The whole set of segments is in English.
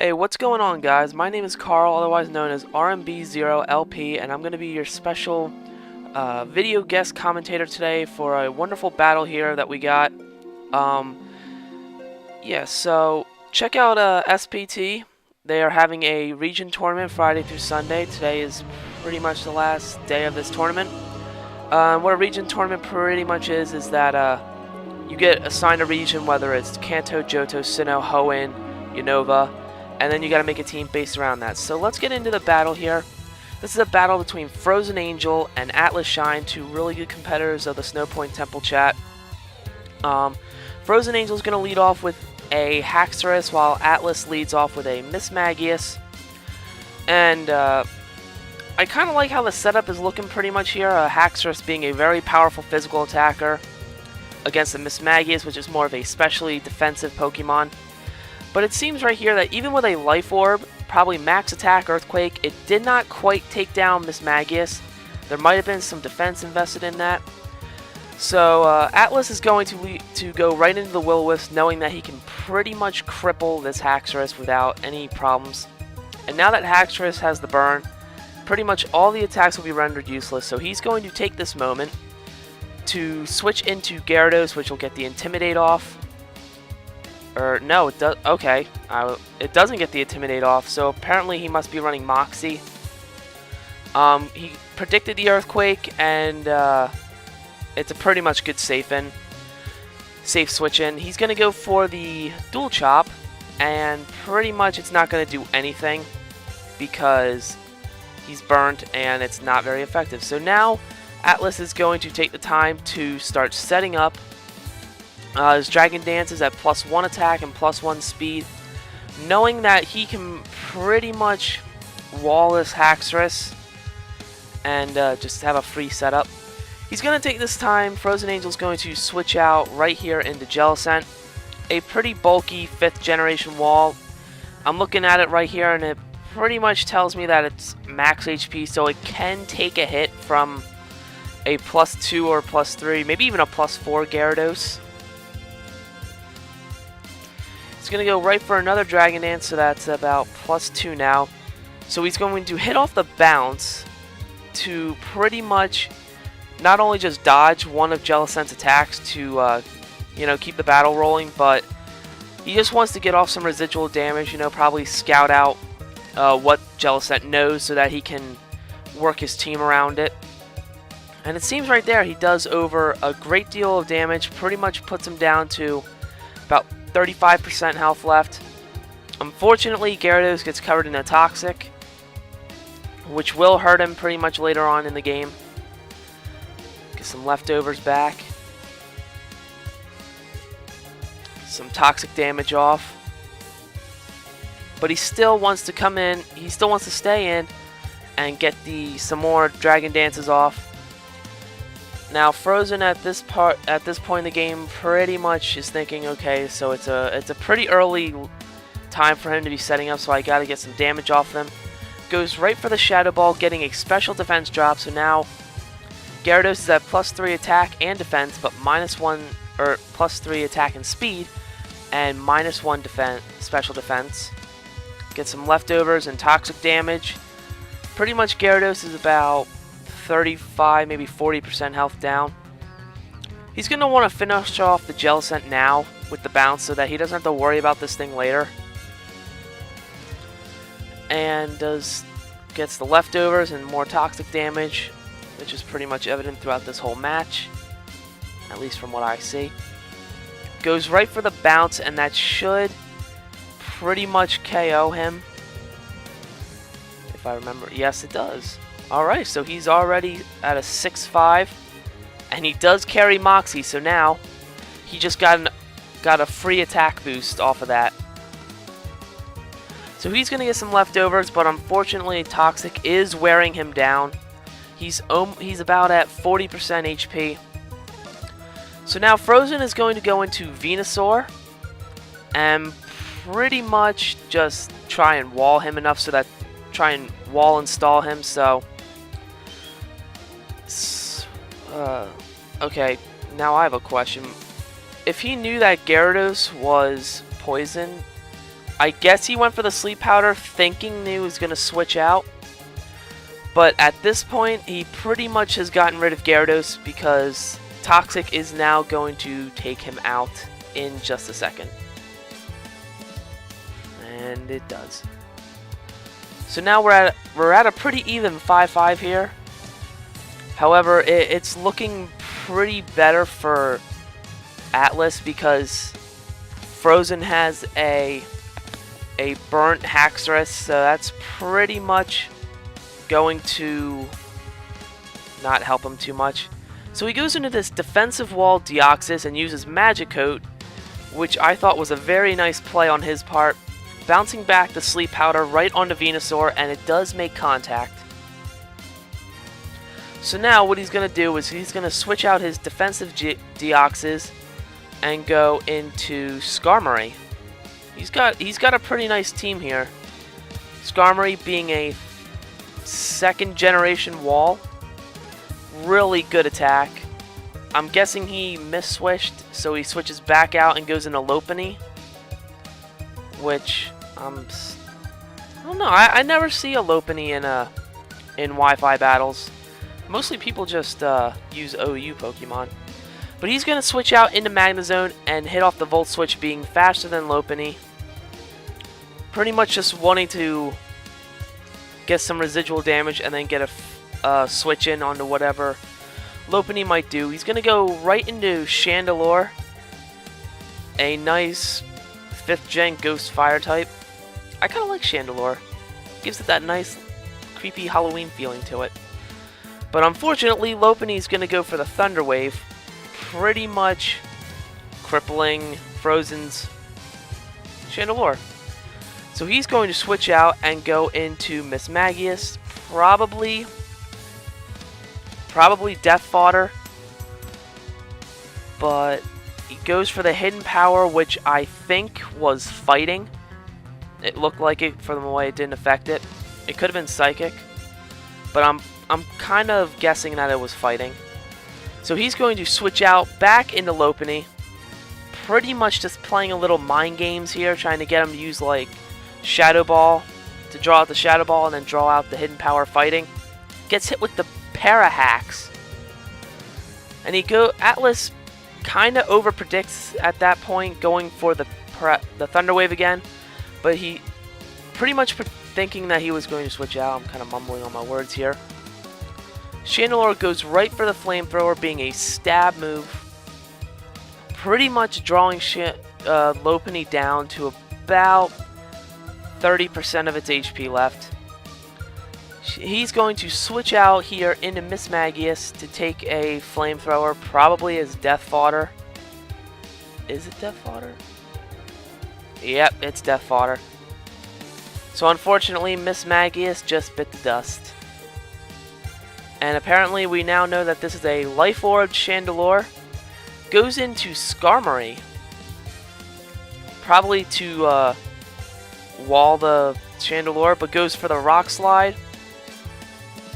Hey, what's going on, guys? My name is Carl, otherwise known as RnBZerolp, and I'm going to be your special video guest commentator today for a wonderful battle here that we got. Yeah, so check out SPT. They are having a region tournament Friday through Sunday. Today is pretty much the last day of this tournament. What a region tournament pretty much is that you get assigned a region, whether it's Kanto, Johto, Sinnoh, Hoenn, Unova, and then you got to make a team based around that. So let's get into the battle here. This is a battle between FrozenAngel and Atlashine, two really good competitors of the Snowpoint Temple chat. FrozenAngel is going to lead off with a Haxorus, while Atlas leads off with a Mismagius. And I kind of like how the setup is looking pretty much here. Haxorus being a very powerful physical attacker against the Mismagius, which is more of a specially defensive Pokemon. But it seems right here that even with a Life Orb, probably max attack Earthquake, it did not quite take down Mismagius. There might have been some defense invested in that. So Atlas is going to go right into the Will-O-Wisp, knowing that he can pretty much cripple this Haxorus without any problems. And now that Haxorus has the burn, pretty much all the attacks will be rendered useless. So he's going to take this moment to switch into Gyarados, which will get the Intimidate off. Or no, it does. Okay, it doesn't get the Intimidate off, so apparently he must be running Moxie. He predicted the Earthquake, and it's a pretty much good safe switch in. He's gonna go for the Dual Chop, and pretty much it's not gonna do anything because he's burnt and it's not very effective. So now Atlas is going to take the time to start setting up. His Dragon Dance is at +1 attack and +1 speed, knowing that he can pretty much wall this Haxorus and just have a free setup. He's going to take this time. FrozenAngel is going to switch out right here into Jellicent, a pretty bulky 5th generation wall. I'm looking at it right here, and it pretty much tells me that it's max HP, so it can take a hit from a +2 or +3, maybe even a +4 Gyarados. He's going to go right for another Dragon Dance, so that's about +2 now. So he's going to hit off the bounce to pretty much not only just dodge one of Jellicent's attacks to, keep the battle rolling, but he just wants to get off some residual damage, probably scout out what Jellicent knows so that he can work his team around it. And it seems right there he does over a great deal of damage, pretty much puts him down to about 35% health left. Unfortunately, Gyarados gets covered in a Toxic, which will hurt him pretty much later on in the game. Get some leftovers back. Some Toxic damage off. But he still wants to come in, he still wants to stay in and get some more Dragon Dances off. Now Frozen at this point in the game pretty much is thinking, okay, so it's a pretty early time for him to be setting up, so I gotta get some damage off them. Goes right for the Shadow Ball, getting a special defense drop, so now Gyarados is at +3 attack and defense, but -1 or +3 attack and speed, and -1 defense, special defense. Get some leftovers and Toxic damage. Pretty much Gyarados is about 35, maybe 40% health down. He's going to want to finish off the Jellicent now with the bounce so that he doesn't have to worry about this thing later. And gets the leftovers and more Toxic damage, which is pretty much evident throughout this whole match, at least from what I see. Goes right for the bounce, and that should pretty much KO him. If I remember, yes it does. Alright, so he's already at a 6-5, and he does carry Moxie, so now he just got a free attack boost off of that. So he's going to get some leftovers, but unfortunately Toxic is wearing him down. He's about at 40% HP. So now Frozen is going to go into Venusaur and pretty much just try and wall him enough so that try and wall install him. So okay, now I have a question. If he knew that Gyarados was poison, I guess he went for the sleep powder thinking he was going to switch out. But at this point, he pretty much has gotten rid of Gyarados because Toxic is now going to take him out in just a second. And it does. So now we're at a pretty even 5-5 here. However, it's looking pretty better for Atlas because Frozen has a burnt Haxorus, so that's pretty much going to not help him too much. So he goes into this defensive wall Deoxys and uses Magic Coat, which I thought was a very nice play on his part, bouncing back the Sleep Powder right onto Venusaur, and it does make contact. So now what he's going to do is he's going to switch out his defensive Deoxys and go into Skarmory. He's got a pretty nice team here. Skarmory being a second generation wall. Really good attack. I'm guessing he miss-switched, so he switches back out and goes into Lopunny. Which, I don't know, I never see a Lopunny in Wi-Fi battles. Mostly people just use OU Pokemon. But he's going to switch out into Magnezone and hit off the Volt Switch, being faster than Lopunny. Pretty much just wanting to get some residual damage and then get a switch in onto whatever Lopunny might do. He's going to go right into Chandelure. A nice 5th gen Ghost Fire type. I kind of like Chandelure. Gives it that nice creepy Halloween feeling to it. But unfortunately, Lopunny is going to go for the Thunder Wave, pretty much crippling Frozen's Chandelure. So he's going to switch out and go into Mismagius, probably Death Fodder, but he goes for the Hidden Power, which I think was Fighting. It looked like it from the way it didn't affect it. It could have been Psychic, but I'm kind of guessing that it was Fighting. So he's going to switch out back into Lopunny, pretty much just playing a little mind games here, trying to get him to use like Shadow Ball to draw out the Shadow Ball and then draw out the Hidden Power Fighting. Gets hit with the Para-Hacks. And Atlas kind of over predicts at that point, going for the Thunder Wave again, but he pretty much thinking that he was going to switch out. I'm kind of mumbling on my words here. Chandelure goes right for the Flamethrower, being a stab move, pretty much drawing Lopunny down to about 30% of its HP left. He's going to switch out here into Mismagius to take a Flamethrower, probably as Death Fodder. Is it Death Fodder? Yep, it's Death Fodder. So unfortunately, Mismagius just bit the dust. And apparently we now know that this is a Life Orb Chandelure. Goes into Skarmory. Probably to wall the Chandelure, but goes for the Rock Slide.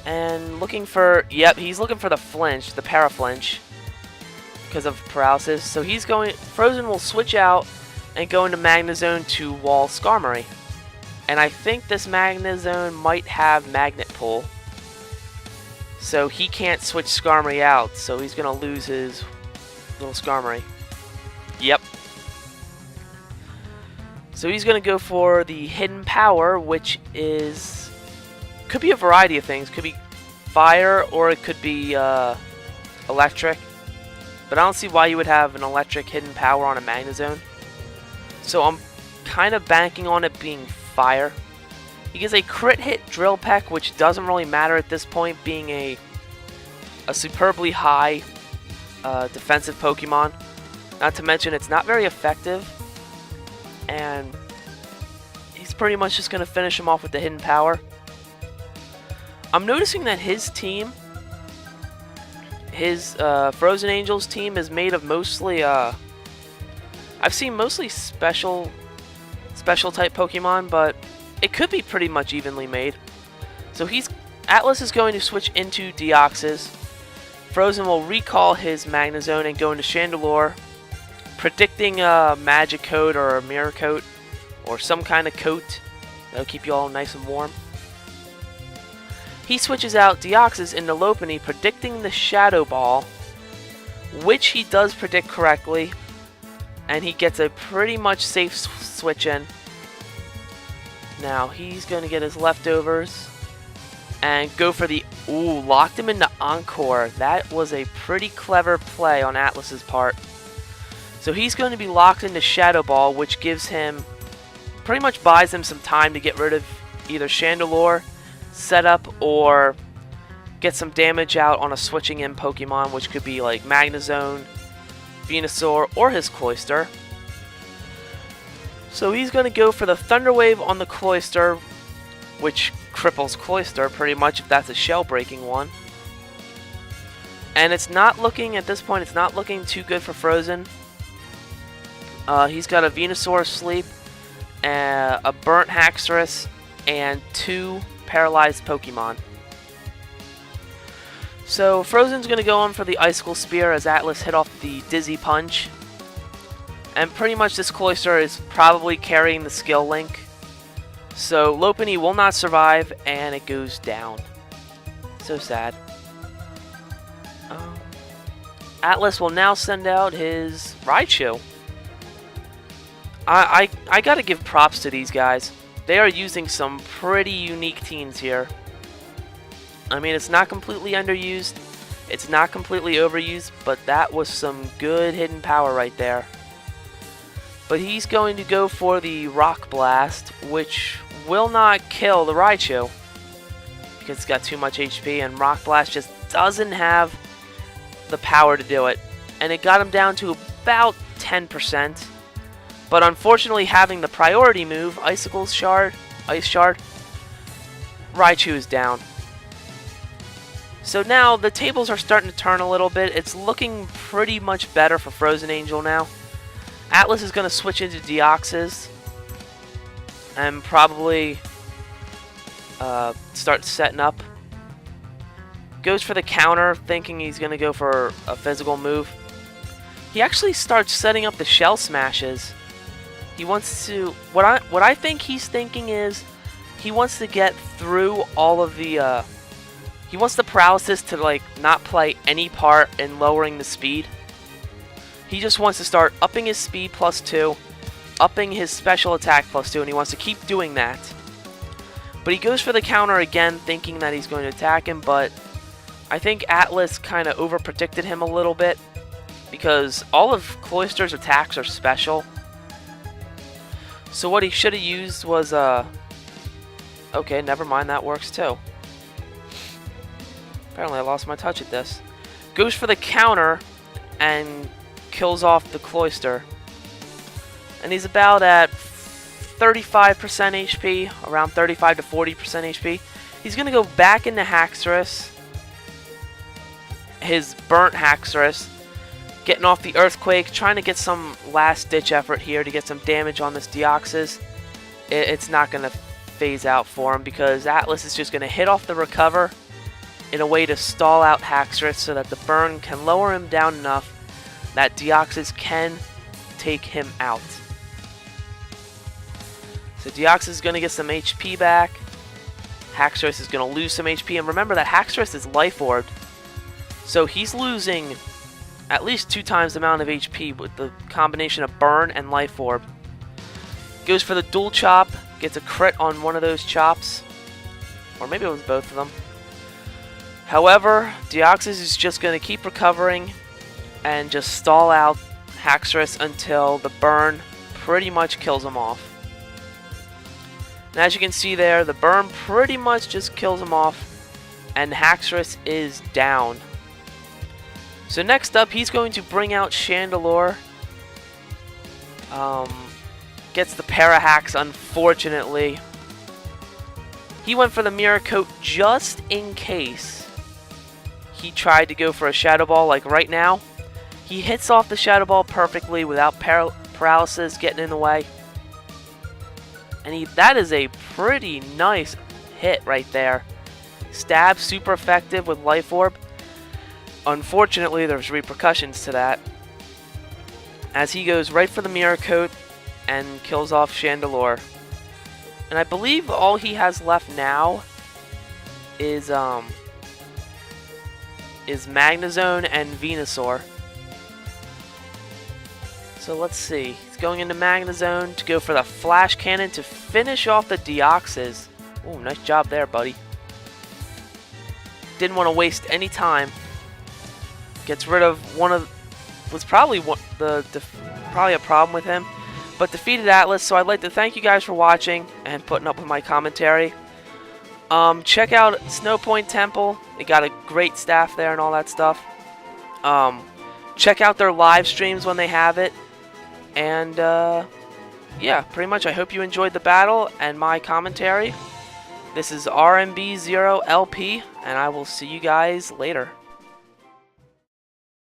And looking for, yep, he's looking for the flinch, the Para Flinch, because of paralysis. So Frozen will switch out and go into Magnezone to wall Skarmory. And I think this Magnezone might have Magnet Pull. So he can't switch Skarmory out, so he's going to lose his little Skarmory. Yep. So he's going to go for the Hidden Power, which could be a variety of things. Could be fire, or it could be electric. But I don't see why you would have an electric Hidden Power on a Magnezone. So I'm kind of banking on it being fire. He gets a crit hit Drill Peck, which doesn't really matter at this point, being a superbly high defensive Pokemon. Not to mention it's not very effective, and he's pretty much just going to finish him off with the Hidden Power. I'm noticing that his team, his FrozenAngel's team, is made of mostly I've seen mostly special type Pokemon, but it could be pretty much evenly made. So Atlas is going to switch into Deoxys. Frozen will recall his Magnezone and go into Chandelure, predicting a Magic Coat or a Mirror Coat. or some kind of coat that'll keep you all nice and warm. He switches out Deoxys into Lopunny, predicting the Shadow Ball, which he does predict correctly, and he gets a pretty much safe switch in. Now he's going to get his leftovers and go for the... Ooh, locked him into Encore. That was a pretty clever play on Atlas's part. So he's going to be locked into Shadow Ball, which gives him... pretty much buys him some time to get rid of either Chandelure, set up, or get some damage out on a switching in Pokemon, which could be like Magnezone, Venusaur, or his Cloyster. So he's going to go for the Thunder Wave on the Cloyster, which cripples Cloyster pretty much if that's a shell breaking one. And it's not looking, at this point, it's not looking too good for Frozen. He's got a Venusaur asleep, a burnt Haxorus, and 2 paralyzed Pokemon. So Frozen's going to go on for the Icicle Spear as Atlas hit off the Dizzy Punch. And pretty much this Cloyster is probably carrying the skill link. So Lopunny will not survive, and it goes down. So sad. Atlas will now send out his Raichu. I gotta give props to these guys. They are using some pretty unique teams here. I mean, it's not completely underused, it's not completely overused, but that was some good hidden power right there. But he's going to go for the Rock Blast, which will not kill the Raichu, because it's got too much HP, and Rock Blast just doesn't have the power to do it. And it got him down to about 10%. But unfortunately, having the priority move, Ice Shard, Raichu is down. So now the tables are starting to turn a little bit. It's looking pretty much better for FrozenAngel now. Atlas is going to switch into Deoxys and probably start setting up. Goes for the counter, thinking he's going to go for a physical move. He actually starts setting up the Shell Smashes. He wants to... What I think he's thinking is he wants to get through all of the... he wants the paralysis to like not play any part in lowering the speed. He just wants to start upping his speed +2, upping his special attack +2, and he wants to keep doing that. But he goes for the counter again, thinking that he's going to attack him, but I think Atlas kind of over-predicted him a little bit, because all of Cloyster's attacks are special. So what he should have used was, okay, never mind, that works too. Apparently I lost my touch at this. Goes for the counter and kills off the Cloyster. And he's about at 35% HP, around 35 to 40% HP. He's going to go back into Haxorus, his burnt Haxorus, getting off the Earthquake, trying to get some last-ditch effort here to get some damage on this Deoxys. It's not going to phase out for him because Atlas is just going to hit off the Recover in a way to stall out Haxorus so that the burn can lower him down enough that Deoxys can take him out. So Deoxys is going to get some HP back. Haxorus is going to lose some HP. And remember that Haxorus is Life Orbed. So he's losing at least 2 times the amount of HP with the combination of Burn and Life Orb. Goes for the Dual Chop. Gets a crit on one of those chops. Or maybe it was both of them. However, Deoxys is just going to keep recovering and just stall out Haxorus until the burn pretty much kills him off. And as you can see there, the burn pretty much just kills him off, and Haxorus is down. So next up, he's going to bring out Chandelure. Gets the Parahax, unfortunately. He went for the Mirror Coat just in case he tried to go for a Shadow Ball like right now. He hits off the Shadow Ball perfectly without paralysis getting in the way. And that is a pretty nice hit right there. Stab, super effective with Life Orb. Unfortunately, there's repercussions to that, as he goes right for the Mirror Coat, and kills off Chandelure. And I believe all he has left now is Magnezone and Venusaur. So let's see. He's going into Magnezone to go for the Flash Cannon to finish off the Deoxys. Oh, nice job there, buddy. Didn't want to waste any time. Gets rid of one of... was probably probably a problem with him. But defeated Atlas, so I'd like to thank you guys for watching and putting up with my commentary. Check out Snow Point Temple. They got a great staff there and all that stuff. Check out their live streams when they have it. And, yeah, pretty much I hope you enjoyed the battle and my commentary. This is RnBZerolp, and I will see you guys later.